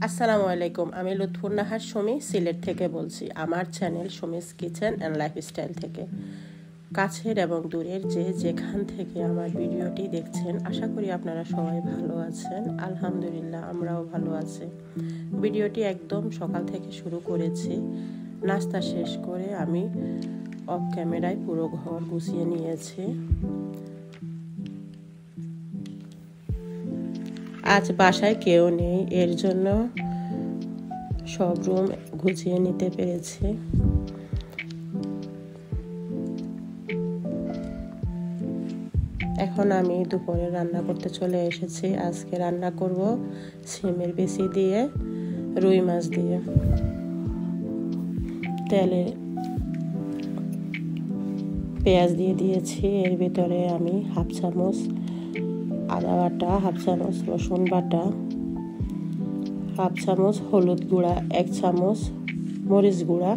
আসসালামু আলাইকুম। আমি লুৎফুন নাহার সুমি সিলেট থেকে বলছি, আমার channel Sumi's kitchen and lifestyle থেকে। কাছের এবং দূরের যেখান থেকে আমার ভিডিওটি দেখছেন, আশা করি আপনারা সবাই ভালো আছেন। আলহামদুলিল্লাহ, আমরাও ভালো আছি। ভিডিওটি একদম সকাল থেকে শুরু করেছি। নাস্তা শেষ করে আমি অফ ক্যামেরায় পুরো ঘর গুছিয়ে নিয়েছি। আজ বাসায় কেউ নেই, এর জন্য সব রুম গুছিয়ে নিতে পেরেছি। এখন আমি দুপুরে রান্না করতে চলে এসেছি। আজকে রান্না করব সিমের বিচি দিয়ে, রুই মাছ দিয়ে। তেলে পেঁয়াজ দিয়ে দিয়েছি। এর ভিতরে আমি হাফ চামচ আদা বাটা, হাফ চামচ রসুন বাটা, হাফ চামচ হলুদ গুঁড়া, 1 চামচ মরিচ গুঁড়া,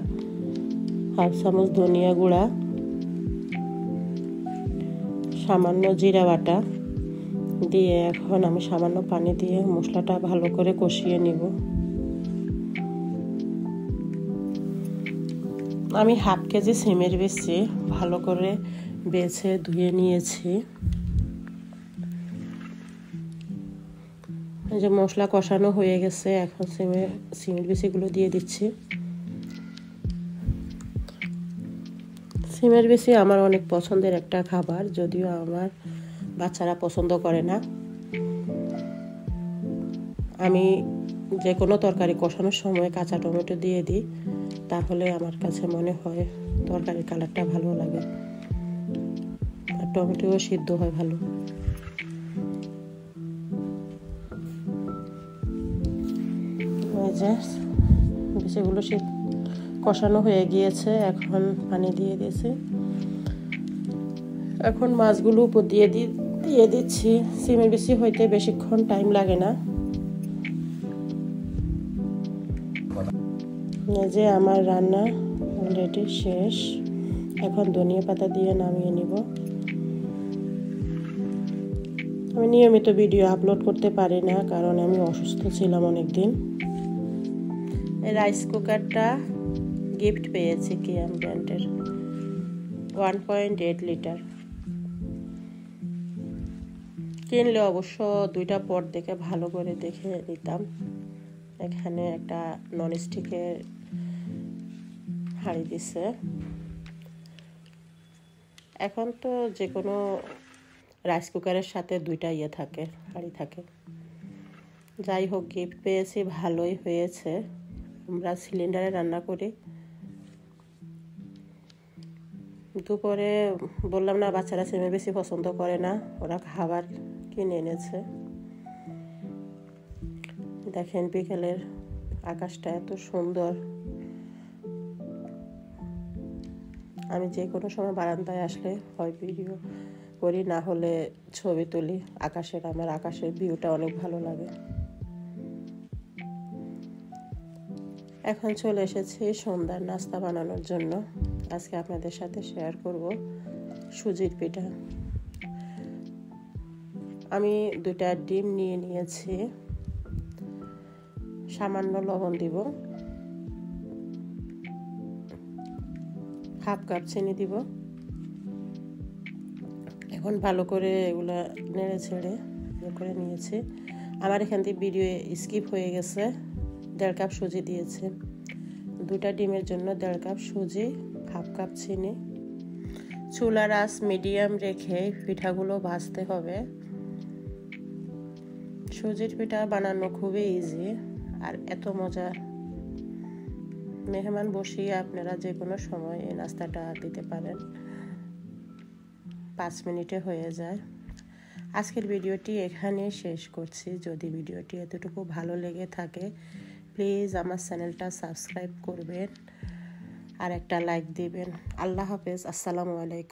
হাফ চামচ ধনিয়া গুঁড়া, সামান্য জিরা বাটা দিয়ে এখন আমি সামান্য পানি দিয়ে মশলাটা ভালো করে কষিয়ে নিব। আমি হাফ কেজি সিমের বিচি ভালো করে বেছে ধুয়ে নিয়েছি। যে মশলা কষানো হয়ে গেছে, এখন সিমের বিচিগুলো দিয়ে দিচ্ছি। সিমের বিচি আমার অনেক পছন্দের একটা খাবার, যদিও আমার বাচ্চারা পছন্দ করে না। আমি যে কোনো তরকারি কষানোর সময় কাঁচা টমেটো দিয়ে দিই, তাহলে আমার কাছে মনে হয় তরকারির কালারটা ভালো লাগে আর টমেটোও সিদ্ধ হয় ভালো। বিচিগুলো কষানো হয়ে গিয়েছে, এখন পানি দিয়ে দিয়েছি। এখন মাছগুলো উপর দিয়ে দিচ্ছি। সিমের বিচি হইতে বেশিক্ষণ টাইম লাগে না। যে আমার রান্না অলরেডি শেষ, এখন ধনিয়া পাতা দিয়ে নামিয়ে নিব। আমি নিয়মিত ভিডিও আপলোড করতে পারি না, কারণ আমি অসুস্থ ছিলাম অনেকদিন। এই রাইস কুকারটা গিফট পেয়েছি কিয়াম ব্র্যান্ডের, 1.8 লিটার। কিনলে অবশ্য 2টা পট দেখে ভালো করে দেখে নিতাম। এখানে একটা ননস্টিকের হাঁড়ি দিছে। এখন তো যে কোনো রাইস কুকারের সাথে 2টা থাকে, হাঁড়ি থাকে। যাই হোক, গিফট পেয়েছি, ভালোই হয়েছে। আমরা সিলিন্ডারে রান্না করি। দুপুরে বললাম না, বাচ্চারা সিমের বেশি পছন্দ করে না, ওরা খাবার কিনে এনেছে। দেখেন বিকেলের আকাশটা এত সুন্দর। আমি যে কোনো সময় বারান্দায় আসলে হয় ভিডিও করি, না হলে ছবি তুলি আকাশের। আমার আকাশের ভিউটা অনেক ভালো লাগে। এখন চলে এসেছি সন্ধ্যার নাস্তা বানানোর জন্য। আজকে আপনাদের সাথে শেয়ার করব সুজির পিঠা। আমি 2টা ডিম নিয়ে নিয়েছি, সামান্য লবণ দিব, হাফ কাপ চিনি দিব। এখন ভালো করে এগুলা নেড়ে ছেড়ে করে নিয়েছি। আমার এখান থেকে ভিডিও স্কিপ হয়ে গেছে। 1.5 কাপ সুজি দিয়েছে। 2টা ডিমের জন্য 1.5 কাপ সুজি, হাফ কাপ চিনি। চুলার আঁচ মিডিয়াম রেখে পিঠাগুলো ভাজতে হবে। সুজির পিঠা বানানো খুবই ইজি আর এত মজা। মেহমান বসিয়ে আপনারা যে কোনো সময় এই নাস্তাটা দিতে পারেন, 5 মিনিটে হয়ে যায়। আজকের ভিডিওটি এখানে শেষ করছি। যদি ভিডিওটি এতটুকু ভালো লেগে থাকে, প্লিজ আমার চ্যানেলটা সাবস্ক্রাইব করবেন আর একটা লাইক দিবেন। আল্লাহ হাফেজ। আসসালামু আলাইকুম।